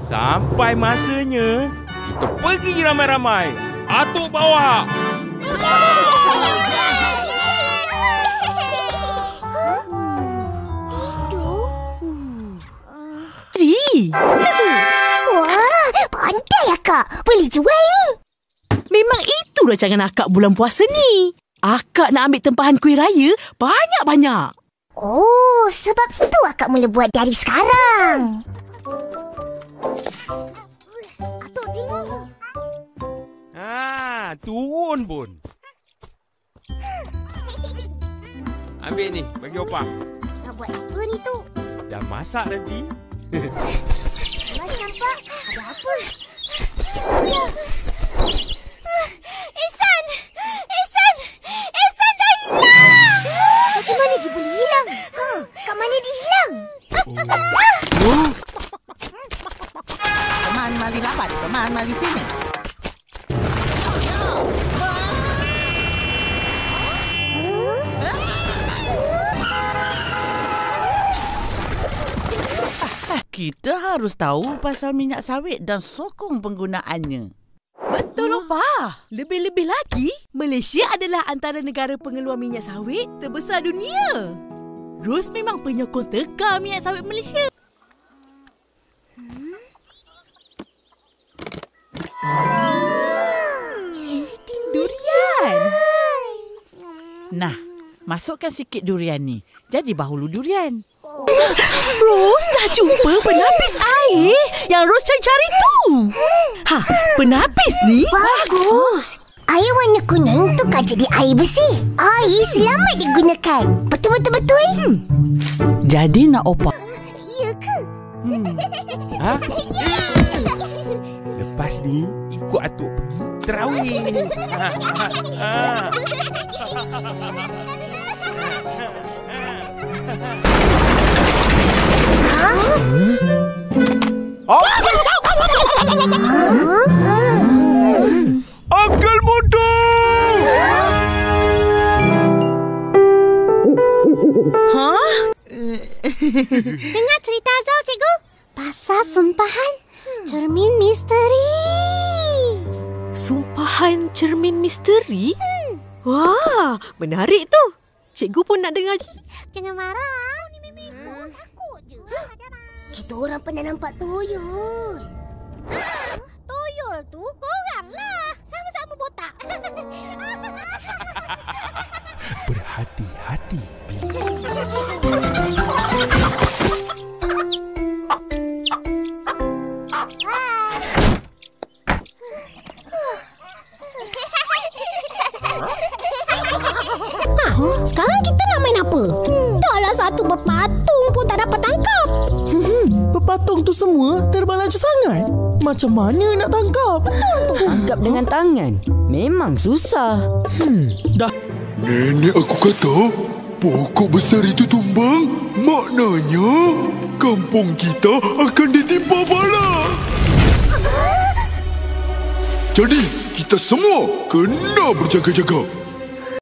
Sampai masanya kita pergi ramai-ramai. Atuk bawa. Wah, pandai Akak. Boleh jual ni. Memang itu rancangan Akak bulan puasa ni. Akak nak ambil tempahan kuih raya banyak-banyak. Oh, sebab tu Akak mula buat dari sekarang. Atuk tengok. Turun pun. Ambil ni, bagi opah. Nak buat apa ni tu? Dah masak tadi. Mas nampak ada apa? Ihsan dah hilang. Macam mana dia boleh hilang? Kat mana dia hilang? Teman mari lapat, teman mari sini. Kita harus tahu pasal minyak sawit dan sokong penggunaannya. Betul, Opah. Lebih-lebih lagi, Malaysia adalah antara negara pengeluar minyak sawit terbesar dunia. Ros memang penyokong tegar minyak sawit Malaysia. Durian. Nah, masukkan sikit durian ni. Jadi bahulu durian. Ros dah jumpa penapis air yang Ros cari tu. Penapis ni? Bagus. Air warna kuning tu kan jadi air bersih. Air selamat digunakan. Betul-betul? Jadi nak Opah. Ya ke? Lepas ni, ikut atuk pergi terawih. Uncle Muda! Dengar cerita Azul, cikgu? Pasal sumpahan cermin misteri. Sumpahan cermin misteri? Wah, menarik tu. Cikgu pun nak dengar. Jangan marah. Ni memang takut je. Kita orang pernah nampak tuyul. Tuyul tu koranglah. Sama-sama botak. Berhati-hati. Sekarang kita nak main apa? Dahlah satu berpatung pun tak dapat tangkap. Berpatung tu semua terbang laju sangat. Macam mana nak tangkap? Tangkap dengan tangan memang susah. Dah. Nenek aku kata pokok besar itu tumbang. Maknanya kampung kita akan ditimpa bala. Jadi kita semua kena berjaga-jaga.